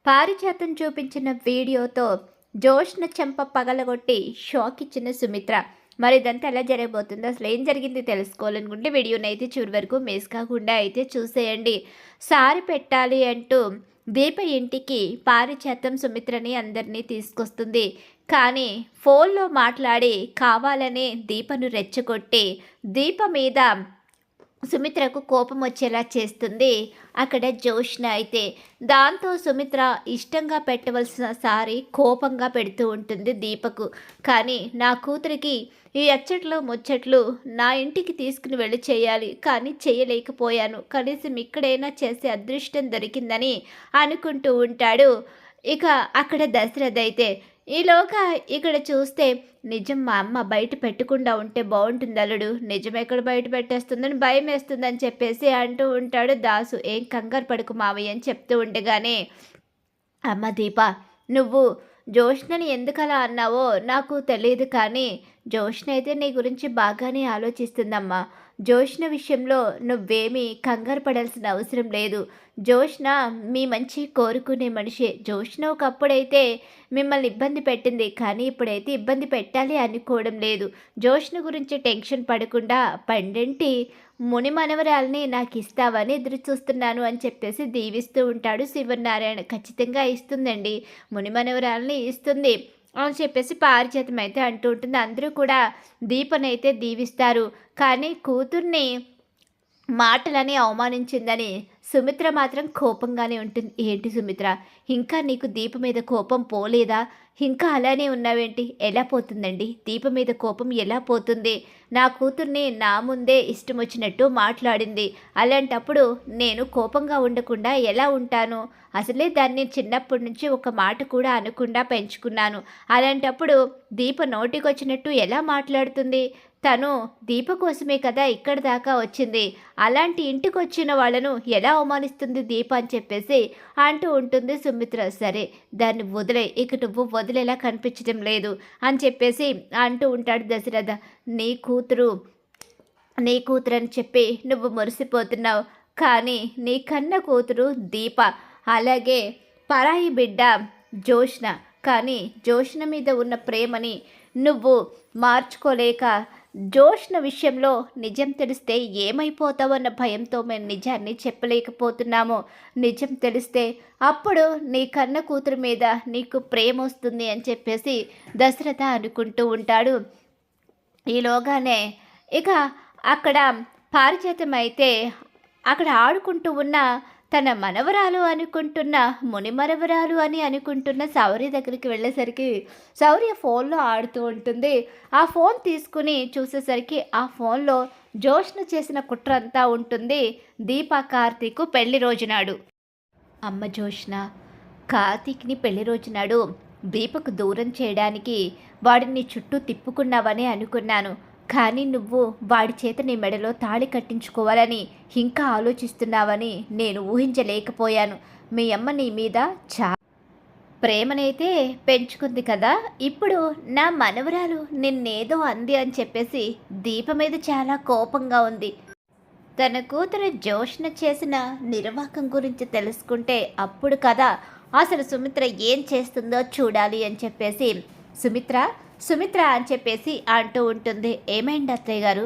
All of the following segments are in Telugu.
పారిజాతం చూపించిన వీడియోతో జోష్న చెంప పగలగొట్టి షాక్ ఇచ్చిన సుమిత్ర. మరి ఇదంతా ఎలా జరగబోతుందో, అసలు ఏం జరిగింది తెలుసుకోవాలనుకుంటే వీడియోని అయితే చివరి వరకు మిస్ కాకుండా అయితే చూసేయండి. సారి పెట్టాలి అంటూ దీప ఇంటికి పారిజాతం సుమిత్రని అందరినీ తీసుకొస్తుంది. కానీ ఫోన్లో మాట్లాడి కావాలనే దీపను రెచ్చగొట్టి దీప మీద సుమిత్రకు కోపం వచ్చేలా చేస్తుంది అక్కడ జోష్న అయితే. దాంతో సుమిత్ర ఇష్టంగా పెట్టవలసిన సారీ కోపంగా పెడుతూ ఉంటుంది దీపకు. కానీ నా కూతురికి ఈ అచ్చట్లు ముచ్చట్లు నా ఇంటికి తీసుకుని వెళ్ళి చేయాలి, కానీ చేయలేకపోయాను, కనీసం ఇక్కడైనా చేసే అదృష్టం దొరికిందని అనుకుంటూ ఉంటాడు. ఇక అక్కడ దశరథ అయితే ఈలోగా ఇక్కడ చూస్తే నిజం మా అమ్మ బయట పెట్టకుండా ఉంటే బాగుంటుంది అల్లుడు, నిజం ఎక్కడ బయట పెట్టేస్తుందని భయం వేస్తుందని చెప్పేసి అంటూ ఉంటాడు దాసు. ఏం కంగారు పడుకు మావయ్య అని చెప్తూ ఉండగానే, అమ్మ దీప, నువ్వు జోష్నని ఎందుకలా అన్నావో నాకు తెలియదు, కానీ జోష్న అయితే నీ గురించి బాగానే ఆలోచిస్తుందమ్మా. జోష్న విషయంలో నువ్వేమీ కంగారు పడాల్సిన అవసరం లేదు. జోష్న మీ మంచి కోరుకునే మనిషే. జోష్న ఒకప్పుడైతే మిమ్మల్ని ఇబ్బంది పెట్టింది, కానీ ఇప్పుడైతే ఇబ్బంది పెట్టాలి అనుకోవడం లేదు. జోష్న గురించి టెన్షన్ పడకుండా పండంటి ముని మనవరాల్ని నాకు ఇస్తావని ఎదురు చూస్తున్నాను అని చెప్పేసి దీవిస్తూ ఉంటాడు శివనారాయణ. ఖచ్చితంగా ఇస్తుందండి, ముని మనవరాల్ని ఇస్తుంది అని చెప్పేసి పారిజాతం అయితే అంటూ ఉంటుంది. అందరూ కూడా దీపనైతే దీవిస్తారు. కానీ కూతుర్ని మాటలని అవమానించిందని సుమిత్ర మాత్రం కోపంగానే ఉంటుంది. ఏంటి సుమిత్ర, ఇంకా నీకు దీప మీద కోపం పోలేదా? ఇంకా అలానే ఉన్నావేంటి? ఎలా పోతుందండి దీప మీద కోపం? ఎలా పోతుంది? నా కూతుర్ని నా ముందే ఇష్టం వచ్చినట్టు మాట్లాడింది. అలాంటప్పుడు నేను కోపంగా ఉండకుండా ఎలా ఉంటాను? అసలే దాన్ని చిన్నప్పటి నుంచి ఒక మాట కూడా అనకుండా పెంచుకున్నాను. అలాంటప్పుడు దీప నోటికొచ్చినట్టు ఎలా మాట్లాడుతుంది? తను దీప కోసమే కదా ఇక్కడి దాకా వచ్చింది. అలాంటి ఇంటికి వచ్చిన వాళ్ళను ఎలా అవమానిస్తుంది దీప అని చెప్పేసి అంటూ ఉంటుంది సుమిత్ర. సరే దాన్ని వదిలే, ఇక నువ్వు వదిలేలా కనిపించడం లేదు అని చెప్పేసి అంటూ ఉంటాడు దశరథ. నీ కూతురు అని చెప్పి నువ్వు మురిసిపోతున్నావు, కానీ నీ కన్న కూతురు దీప, అలాగే పరాయి బిడ్డ జోష్న. కానీ జోష్న మీద ఉన్న ప్రేమని నువ్వు మార్చుకోలేక జోష్న విషయంలో నిజం తెలిస్తే ఏమైపోతావన్న భయంతో మేము నిజాన్ని చెప్పలేకపోతున్నాము. నిజం తెలిస్తే అప్పుడు నీ కన్న కూతురు మీద నీకు ప్రేమ వస్తుంది అని చెప్పేసి దశరథ అనుకుంటూ ఉంటాడు. ఈలోగానే ఇక అక్కడ పారిజాతం అయితే అక్కడ ఆడుకుంటూ ఉన్న తన మనవరాలు అనుకుంటున్న ముని మనవరాలు అని అనుకుంటున్న శౌర్య దగ్గరికి వెళ్ళేసరికి శౌర్య ఫోన్లో ఆడుతూ ఉంటుంది. ఆ ఫోన్ తీసుకుని చూసేసరికి ఆ ఫోన్లో జోష్న చేసిన కుట్ర అంతా ఉంటుంది. దీప కార్తీక్ పెళ్లి రోజునాడు. అమ్మ జోష్న, కార్తీక్ని పెళ్లి రోజునాడు దీపకు దూరం చేయడానికి వాడిని చుట్టూ తిప్పుకున్నావని అనుకున్నాను, కానీ నువ్వు వాడి చేత నీ మెడలో తాళి కట్టించుకోవాలని ఇంకా ఆలోచిస్తున్నావని నేను ఊహించలేకపోయాను. మీ అమ్మ నీ మీద ప్రేమనైతే పెంచుకుంది కదా, ఇప్పుడు నా మనవరాలు నిన్నేదో అంది అని చెప్పేసి దీప మీద చాలా కోపంగా ఉంది. తన కూతురు జోష్న చేసిన నిర్వాకం గురించి తెలుసుకుంటే అప్పుడు కదా అసలు సుమిత్ర ఏం చేస్తుందో చూడాలి అని చెప్పేసి సుమిత్ర అని చెప్పేసి అంటూ ఉంటుంది. ఏమైంది అత్తయ్య గారు?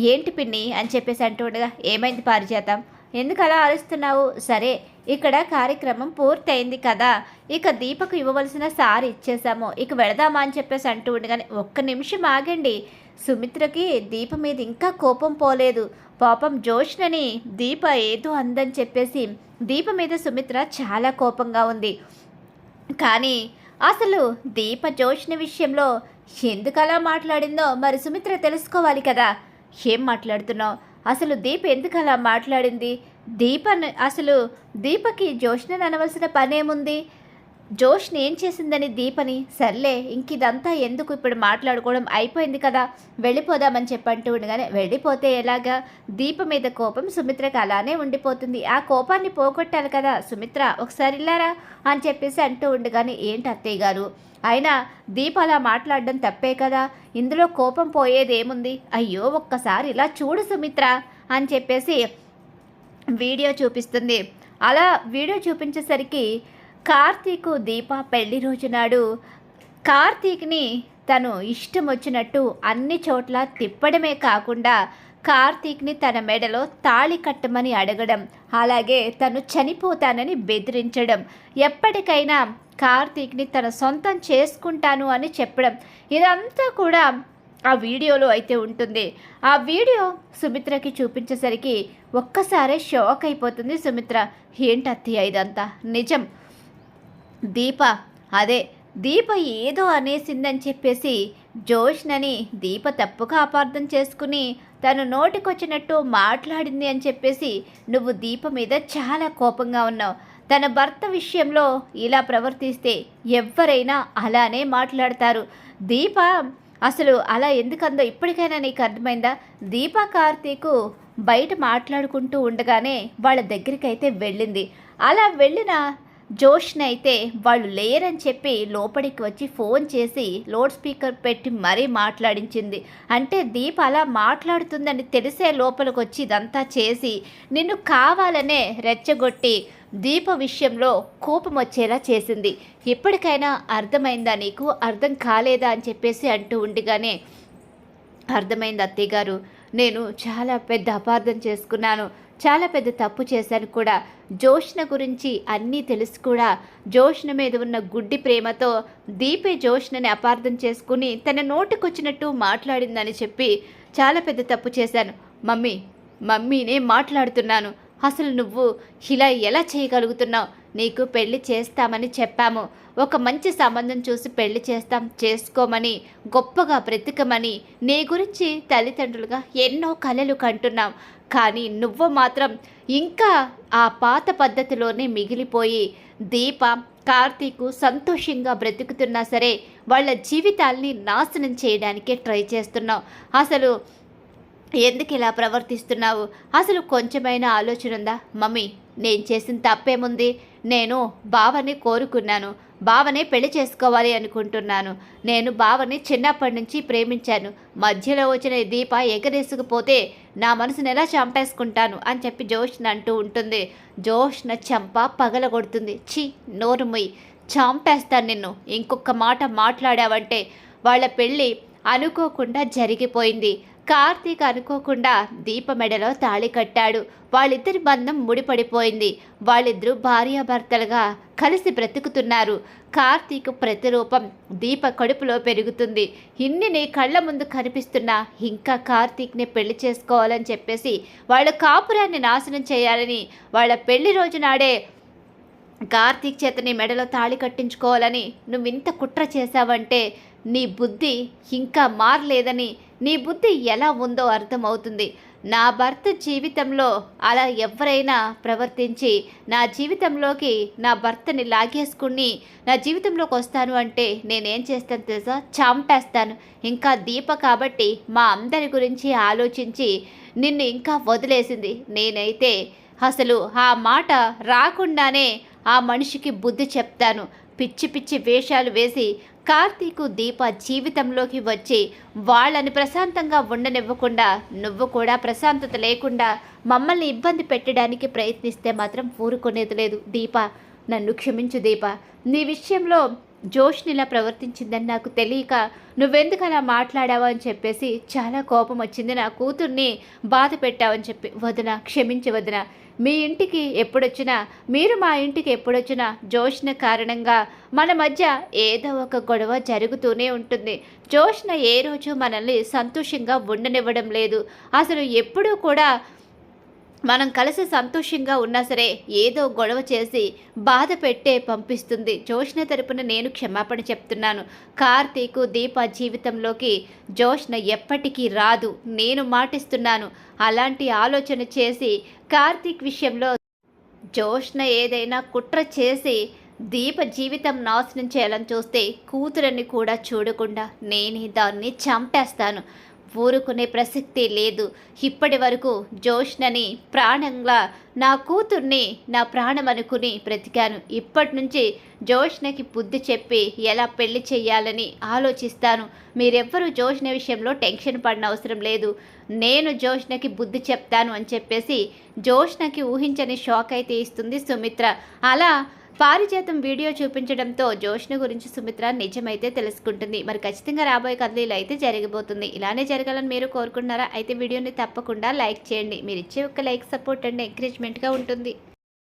ఏంటి పిన్ని అని చెప్పేసి అంటూ ఉండగా, ఏమైంది పారిజాతం, ఎందుకు అలా అరుస్తున్నావు? సరే ఇక్కడ కార్యక్రమం పూర్తయింది కదా, ఇక దీపకు ఇవ్వవలసిన సారి ఇచ్చేసాము, ఇక వెళదామా అని చెప్పేసి అంటూ ఉండగానే, ఒక్క నిమిషం ఆగండి, సుమిత్రకి దీప మీద ఇంకా కోపం పోలేదు. పాపం జోష్నని దీప ఏదో అందని చెప్పేసి దీప మీద సుమిత్ర చాలా కోపంగా ఉంది. కానీ అసలు దీప జోష్న విషయంలో ఎందుకలా మాట్లాడిందో మరి సుమిత్ర తెలుసుకోవాలి కదా. ఏం మాట్లాడుతున్నావు? అసలు దీప ఎందుకలా మాట్లాడింది? అసలు దీపకి జోష్నని అనవలసిన పనేముంది? జోష్ని ఏం చేసిందని దీపని? సర్లే ఇంక ఇదంతా ఎందుకు, ఇప్పుడు మాట్లాడుకోవడం అయిపోయింది కదా, వెళ్ళిపోదామని చెప్పంటూ ఉండగానే, వెళ్ళిపోతే ఎలాగా? దీప మీద కోపం సుమిత్రకి అలానే ఉండిపోతుంది. ఆ కోపాన్ని పోగొట్టాలి కదా సుమిత్ర, ఒకసారి ఇల్లారా అని చెప్పేసి అంటూ ఉండగానే, ఏంటి అత్తయ్య గారు, అయినా దీప అలా మాట్లాడడం తప్పే కదా, ఇందులో కోపం పోయేదేముంది? అయ్యో ఒక్కసారి ఇలా చూడు సుమిత్ర అని చెప్పేసి వీడియో చూపిస్తుంది. అలా వీడియో చూపించేసరికి కార్తీక్ దీప పెళ్లి రోజు నాడు కార్తీక్ని తను ఇష్టం వచ్చినట్టు అన్ని చోట్ల తిప్పడమే కాకుండా కార్తీక్ని తన మెడలో తాళి కట్టమని అడగడం, అలాగే తను చనిపోతానని బెదిరించడం, ఎప్పటికైనా కార్తీక్ని తన సొంతం చేసుకుంటాను అని చెప్పడం, ఇదంతా కూడా ఆ వీడియోలో అయితే ఉంటుంది. ఆ వీడియో సుమిత్రకి చూపించేసరికి ఒక్కసారే షాక్ అయిపోతుంది సుమిత్ర. ఏంటత్తయ్య ఇదంతా నిజం? దీప ఏదో అనేసిందని చెప్పేసి జోష్నని దీప తప్పుగా అపార్థం చేసుకుని తను నోటికొచ్చినట్టు మాట్లాడింది అని చెప్పేసి నువ్వు దీప మీద చాలా కోపంగా ఉన్నావు. తన భర్త విషయంలో ఇలా ప్రవర్తిస్తే ఎవరైనా అలానే మాట్లాడతారు. దీప అసలు అలా ఎందుకందో ఇప్పటికైనా నీకు అర్థమైందా? దీప కార్తీకు బయట మాట్లాడుకుంటూ ఉండగానే వాళ్ళ దగ్గరికి అయితే వెళ్ళింది. అలా వెళ్ళిన జోష్న అయితే వాళ్ళు లేరని చెప్పి లోపలికి వచ్చి ఫోన్ చేసి లౌడ్ స్పీకర్ పెట్టి మరీ మాట్లాడించింది. అంటే దీప అలా మాట్లాడుతుందని తెలిసే లోపలికి వచ్చి ఇదంతా చేసి నిన్ను కావాలనే రెచ్చగొట్టి దీప విషయంలో కోపం వచ్చేలా చేసింది. ఇప్పటికైనా అర్థమైందా నీకు? అర్థం కాలేదా అని చెప్పేసి అంటూ ఉండగానే అర్థమైంది అత్తయ్య గారు, నేను చాలా పెద్ద అపార్థం చేసుకున్నాను, చాలా పెద్ద తప్పు చేశాను కూడా. జోష్న గురించి అన్నీ తెలుసు కూడా జోష్న మీద ఉన్న గుడ్డి ప్రేమతో దీపే జోష్నని అపార్థం చేసుకుని తన నోటికొచ్చినట్టు మాట్లాడిందని చెప్పి చాలా పెద్ద తప్పు చేశాను. మమ్మీనే మాట్లాడుతున్నాను. అసలు నువ్వు ఇలా ఎలా చేయగలుగుతున్నావు? నీకు పెళ్లి చేస్తామని చెప్పాము, ఒక మంచి సంబంధం చూసి పెళ్లి చేస్తాం, చేసుకోమని గొప్పగా బ్రతికమని నీ గురించి తల్లిదండ్రులుగా ఎన్నో కలలు కంటున్నాం. కానీ నువ్వు మాత్రం ఇంకా ఆ పాత పద్ధతిలోనే మిగిలిపోయి దీప కార్తీకు సంతోషంగా బ్రతుకుతున్నా సరే వాళ్ళ జీవితాల్ని నాశనం చేయడానికే ట్రై చేస్తున్నావు. అసలు ఎందుకు ఇలా ప్రవర్తిస్తున్నావు? అసలు కొంచెమైనా ఆలోచన ఉందా? మమ్మీ, నేను చేసిన తప్పేముంది? నేను బావని కోరుకున్నాను, బావనే పెళ్లి చేసుకోవాలి అనుకుంటున్నాను. నేను బావని చిన్నప్పటి నుంచి ప్రేమించాను. మధ్యలో వచ్చిన దీప ఎగరేసుకుపోతే నా మనసును ఎలా చంపేసుకుంటాను అని చెప్పి జోష్న అంటూ ఉంటుంది. జోష్న చంప పగలగొడుతుంది. ఛీ, నోరు మొయ్యి, చంపేస్తాను నిన్ను. ఇంకొక మాట మాట్లాడావంటే. వాళ్ళ పెళ్ళి అనుకోకుండా జరిగిపోయింది. కార్తీక్ అనుకోకుండా దీప మెడలో తాళి కట్టాడు. వాళ్ళిద్దరి బంధం ముడిపడిపోయింది. వాళ్ళిద్దరూ భార్యాభర్తలుగా కలిసి బ్రతుకుతున్నారు. కార్తీక్ ప్రతిరూపం దీప కడుపులో పెరుగుతుంది. ఇన్ని నీ కళ్ళ ముందు కనిపిస్తున్నా ఇంకా కార్తీక్ని పెళ్లి చేసుకోవాలని చెప్పేసి వాళ్ళ కాపురాన్ని నాశనం చేయాలని వాళ్ళ పెళ్లి రోజు నాడే కార్తీక్ చేతని మెడలో తాళి కట్టించుకోవాలని నువ్వు ఇంత కుట్ర చేశావంటే నీ బుద్ధి ఇంకా మారలేదని, నీ బుద్ధి ఎలా ఉందో అర్థమవుతుంది. నా భర్త జీవితంలో అలా ఎవరైనా ప్రవర్తించి నా జీవితంలోకి నా భర్తని లాగేసుకుని నా జీవితంలోకి వస్తాను అంటే నేనేం చేస్తాను తెలుసా? చంపేస్తాను. ఇంకా దీప కాబట్టి మా అందరి గురించి ఆలోచించి నిన్ను ఇంకా వదిలేసింది. నేనైతే అసలు ఆ మాట రాకుండానే ఆ మనిషికి బుద్ధి చెప్తాను. పిచ్చి పిచ్చి వేషాలు వేసి కార్తీకు దీప జీవితంలోకి వచ్చి వాళ్ళని ప్రశాంతంగా ఉండనివ్వకుండా నువ్వు కూడా ప్రశాంతత లేకుండా మమ్మల్ని ఇబ్బంది పెట్టడానికి ప్రయత్నిస్తే మాత్రం ఊరుకునేది లేదు. దీప, నన్ను క్షమించు దీప. నీ విషయంలో జోష్నిలా ప్రవర్తించిందని నాకు తెలియక నువ్వెందుకు అలా మాట్లాడావు అని చెప్పేసి చాలా కోపం వచ్చింది. నా కూతుర్ని బాధ పెట్టావని చెప్పి. వదిన, క్షమించి వదిన. మీ ఇంటికి ఎప్పుడొచ్చినా, మీరు మా ఇంటికి ఎప్పుడొచ్చినా జోష్న కారణంగా మన మధ్య ఏదో ఒక గొడవ జరుగుతూనే ఉంటుంది. జోష్న ఏ రోజు మనల్ని సంతోషంగా ఉండనివ్వడం లేదు. అసలు ఎప్పుడూ కూడా మనం కలిసి సంతోషంగా ఉన్నా సరే ఏదో గొడవ చేసి బాధ పెట్టే పంపిస్తుంది. జోష్న తరపున నేను క్షమాపణ చెప్తున్నాను. కార్తీకు దీప జీవితంలోకి జోష్న ఎప్పటికీ రాదు, నేను మాటిస్తున్నాను. అలాంటి ఆలోచన చేసి కార్తీక్ విషయంలో జోష్న ఏదైనా కుట్ర చేసి దీప జీవితం నాశనం చేయాలని చూస్తే కూతురని కూడా చూడకుండా నేనే దాన్ని చంపేస్తాను. ఊరుకునే ప్రసక్తే లేదు. ఇప్పటి వరకు జోష్నని ప్రాణంగా నా కూతుర్ని నా ప్రాణం అనుకుని బ్రతికాను. ఇప్పటి నుంచి జోష్నకి బుద్ధి చెప్పి ఎలా పెళ్లి చెయ్యాలని ఆలోచిస్తాను. మీరెవ్వరూ జోష్న విషయంలో టెన్షన్ పడిన అవసరం లేదు. నేను జోష్నకి బుద్ధి చెప్తాను అని చెప్పేసి జోష్నకి ఊహించని షాక్ అయితే ఇస్తుంది సుమిత్ర. అలా పారిజాతం వీడియో చూపించడంతో జోష్న గురించి సుమిత్ర నిజమైతే తెలుసుకుంటుంది. మరి ఖచ్చితంగా రాబోయే కథలు ఇలా అయితే జరగబోతుంది. ఇలానే జరగాలని మీరు కోరుకుంటున్నారా? అయితే వీడియోని తప్పకుండా లైక్ చేయండి. మీరు ఇచ్చే ఒక లైక్ సపోర్ట్ అండ్ ఎంకరేజ్మెంట్గా ఉంటుంది.